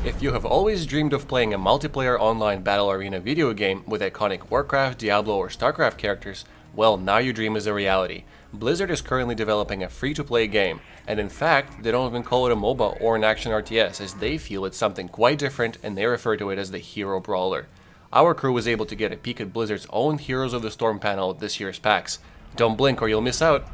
If you have always dreamed of playing a multiplayer online battle arena video game with iconic Warcraft, Diablo, or Starcraft characters, well, now your dream is a reality. Blizzard is currently developing a free-to-play game, and in fact, they don't even call it a MOBA or an action RTS, as they feel it's something quite different and they refer to it as the Hero Brawler. Our crew was able to get a peek at Blizzard's own Heroes of the Storm panel at this year's PAX. Don't blink or you'll miss out.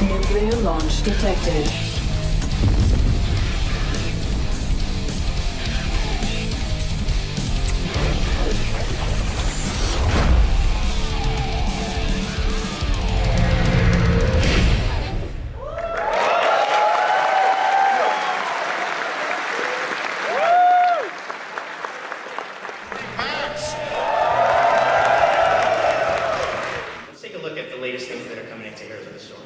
Nuclear launch detected. Let's take a look at the latest things that are coming into Heroes of the Storm.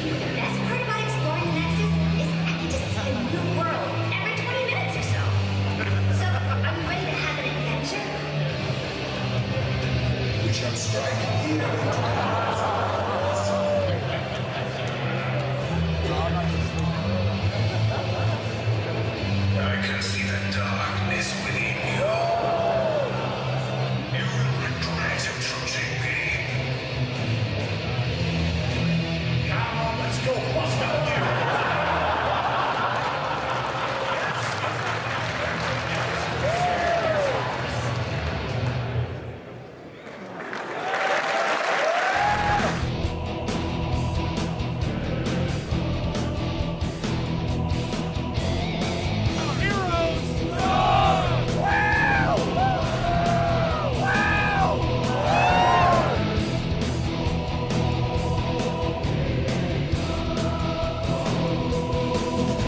The best part about exploring the Nexus is that you just see a new world every 20 minutes or so. So, are you ready to have an adventure? We shall strike here. I can see the darkness within you. You will regret approaching me. Come on, let's go bust up here.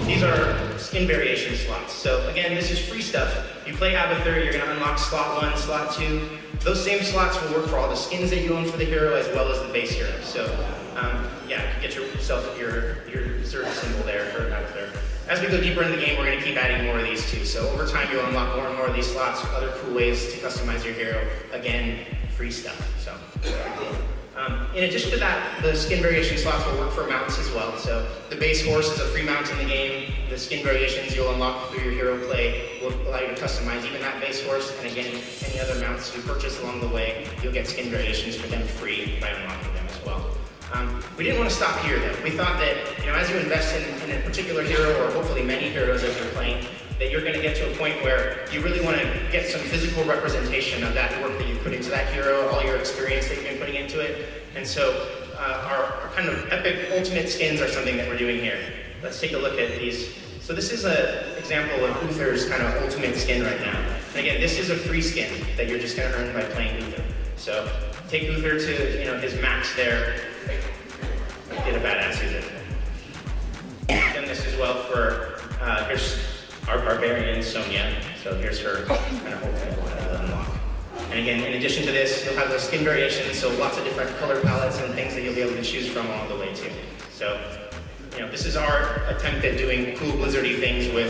These are skin variation slots. So again, this is free stuff. You play Abathur, you're going to unlock slot 1, slot 2. Those same slots will work for all the skins that you own for the hero as well as the base hero. So yeah, get yourself your Zerg symbol there for Abathur. As we go deeper into the game, we're going to keep adding more of these too. So over time, you'll unlock more and more of these slots, other cool ways to customize your hero. Again, free stuff. So. In addition to that, the skin variation slots will work for mounts as well. So the base horse is a free mount in the game. The skin variations you'll unlock through your hero play will allow you to customize even that base horse. And again, any other mounts you purchase along the way, you'll get skin variations for them free by unlocking them as well. We didn't want to stop here though. We thought that as you invest in a particular hero, or hopefully many heroes as you're playing, that you're going to get to a point where you really want to get some physical representation of that work that you put into that hero, all your experience that you've been putting into it. And so our kind of epic ultimate skins are something that we're doing here. Let's take a look at these. So this is an example of Uther's kind of ultimate skin right now. And again, this is a free skin that you're just going to earn by playing Uther. So take Uther to his max there. Get a badass Uther. Done this as well for here's our barbarian Sonya. So here's her kind of ultimate unlock. And again, in addition to this, you'll have the skin variations, so lots of different color palettes and things that you'll be able to choose from along the way too. So, this is our attempt at doing cool Blizzardy things with,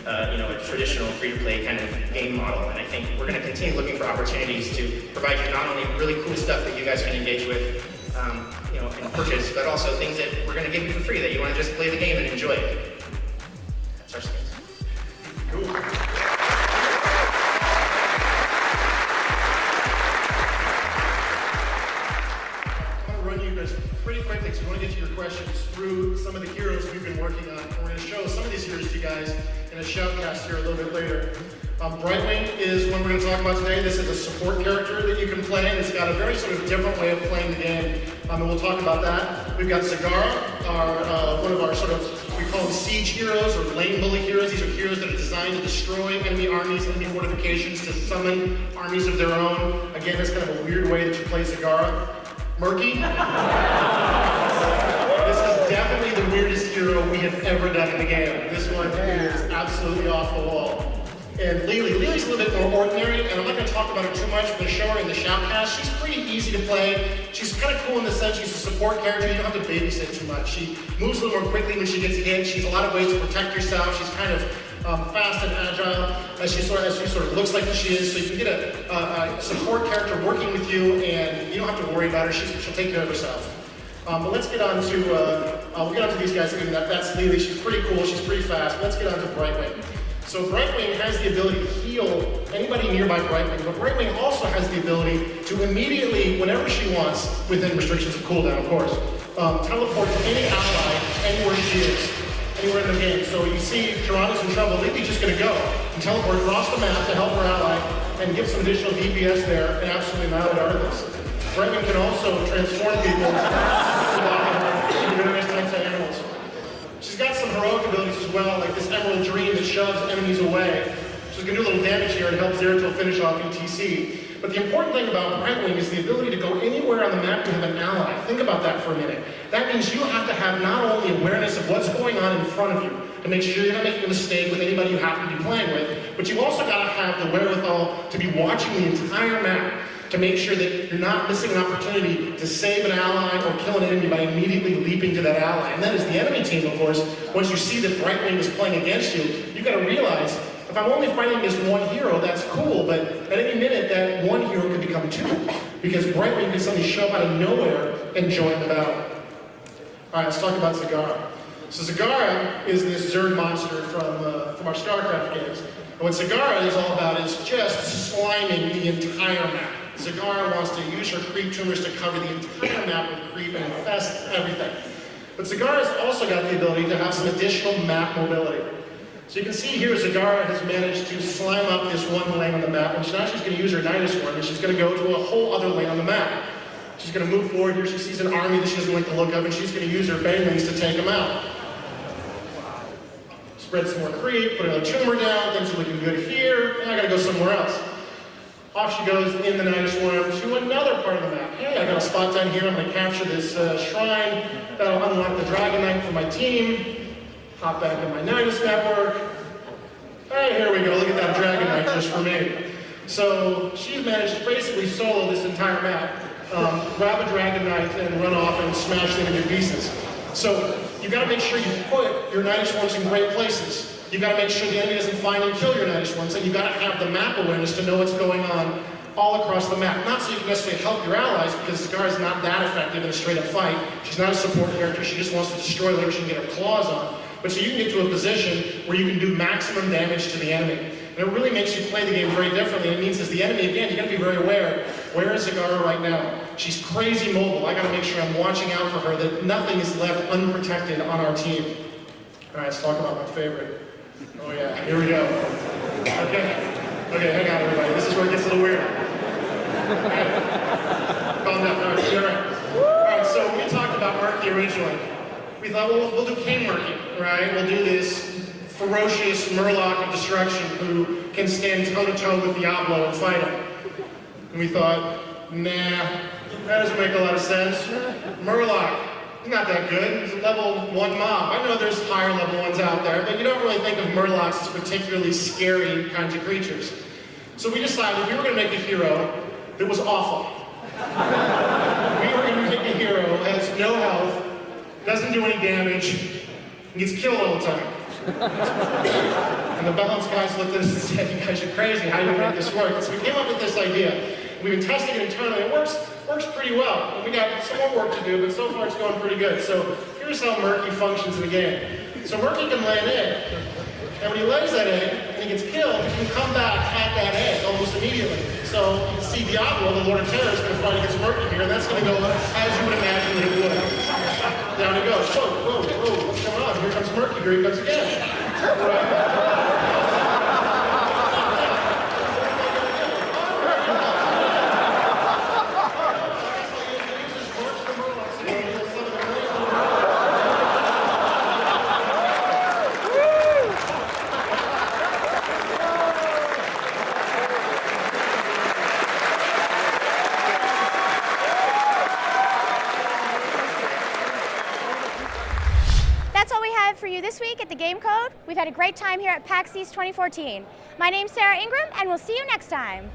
a traditional free-to-play kind of game model. And I think we're going to continue looking for opportunities to provide you not only really cool stuff that you guys can engage with, and purchase, but also things that we're going to give you for free that you want to just play the game and enjoy it. That's our skins. Cool. Pretty quickly, because we want to get to your questions through some of the heroes we've been working on. We're going to show some of these heroes to you guys in a shoutcast here a little bit later. Brightwing is one we're going to talk about today. This is a support character that you can play, and it's got a very sort of different way of playing the game, and we'll talk about that. We've got Zagara, one of our sort of, we call them siege heroes or lane bully heroes. These are heroes that are designed to destroy enemy armies, enemy fortifications, to summon armies of their own. Again, that's kind of a weird way that you play Zagara. Murky. This is definitely the weirdest hero we have ever done in the game. This one is absolutely off the wall. And Lily's a little bit more ordinary, and I'm not going to talk about her too much. We're going to show her in the shoutcast. She's pretty easy to play. She's kind of cool in the sense she's a support character. You don't have to babysit too much. She moves a little more quickly when she gets hit. She's a lot of ways to protect yourself. She's kind of fast and agile as she sort of looks like she is. So you can get a support character working with you, and you don't have to worry about her. She'll take care of herself. But let's get on to we'll get on to these guys. That's Lily. She's pretty cool. She's pretty fast. Let's get on to Brightwing. So Brightwing has the ability to heal anybody nearby Brightwing, but Brightwing also has the ability to immediately, whenever she wants, within restrictions of cooldown, of course, teleport to any ally anywhere she is. Anywhere in the game. So you see Toronto's in trouble, Lily's just going to go and teleport across the map to help her ally and give some additional DPS there and absolutely annihilate Arthas. Brightwing can also transform people into various types of animals. She's got some heroic abilities as well, like this Emerald Dream that shoves enemies away. She's going to do a little damage here and help Zeratul finish off ETC. But the important thing about Brightwing is the ability to go anywhere on the map to have an ally. Think about that for a minute. That means you have to have not only awareness of what's going on in front of you to make sure you're not making a mistake with anybody you happen to be playing with, but you've also got to have the wherewithal to be watching the entire map to make sure that you're not missing an opportunity to save an ally or kill an enemy by immediately leaping to that ally. And that is the enemy team, of course. Once you see that Brightwing is playing against you, you've got to realize, if I'm only fighting against one hero, that's cool, but at any minute, that one hero could become two, because Brightwing can suddenly show up out of nowhere and join the battle. All right, let's talk about Zagara. So Zagara is this Zerg monster from our StarCraft games. And what Zagara is all about is just sliming the entire map. Zagara wants to use her creep tumors to cover the entire map with creep and infest everything. But Zagara's also got the ability to have some additional map mobility. So you can see here Zagara has managed to slime up this one lane on the map, and now she's going to use her Nidus Worm, and she's going to go to a whole other lane on the map. She's going to move forward here. She sees an army that she doesn't like the look of, and she's going to use her banelings to take them out. Spread some more creep, put another tumor down, things are looking good here, and I got to go somewhere else. Off she goes in the Nidus Worm to another part of the map. Hey, I got a spot down here. I'm going to capture this shrine. That'll unlock the Dragon Knight for my team. Hop back in my Nidus network. Hey, here we go. Look at that Dragon Knight just for me. So she's managed to basically solo this entire map, grab a Dragon Knight and run off and smash them into pieces. So you've got to make sure you put your Nidus Worms in great places. You've got to make sure the enemy doesn't find and kill your Nidus Worms, and you've got to have the map awareness to know what's going on all across the map. Not so you can necessarily help your allies, because Zagara's not that effective in a straight-up fight. She's not a support character. She just wants to destroy whatever she can get her claws on. But so you can get to a position where you can do maximum damage to the enemy. And it really makes you play the game very differently. It means as the enemy, again, you got to be very aware. Where is Zagara right now? She's crazy mobile. I got to make sure I'm watching out for her, that nothing is left unprotected on our team. All right, let's talk about my favorite. Oh yeah, here we go. Okay, hang on everybody. This is where it gets a little weird. Okay. Calm down, all right, you're right. All right, so we talked about Murky originally. We thought, well, we'll do King Murky, right? We'll do this ferocious Murloc of destruction who can stand toe-to-toe with Diablo and fight him. And we thought, nah, that doesn't make a lot of sense. Murloc, he's not that good. He's a level 1 mob. I know there's higher level ones out there, but you don't really think of Murlocs as particularly scary kinds of creatures. So we decided we were going to make a hero that was awful. We were going to pick a hero who has no health, doesn't do any damage, and gets killed all the time. And the balance guys looked at us and said, "You guys are crazy, how are you going to make this work?" And so we came up with this idea. We've been testing it internally. It works pretty well. And we got some more work to do, but so far it's going pretty good. So here's how Murky functions in the game. So Murky can lay an egg. And when he lays that egg and he gets killed, he can come back at that egg almost immediately. So you can see Diablo, the Lord of Terror, is going to fight against Murky here, and that's going to go as you would imagine that it would. Down it goes. Whoa, what's going on? Here comes Murky, here he comes again. Right? That's all we have for you this week at the Game Code. We've had a great time here at PAX East 2014. My name's Sarah Ingram, and we'll see you next time.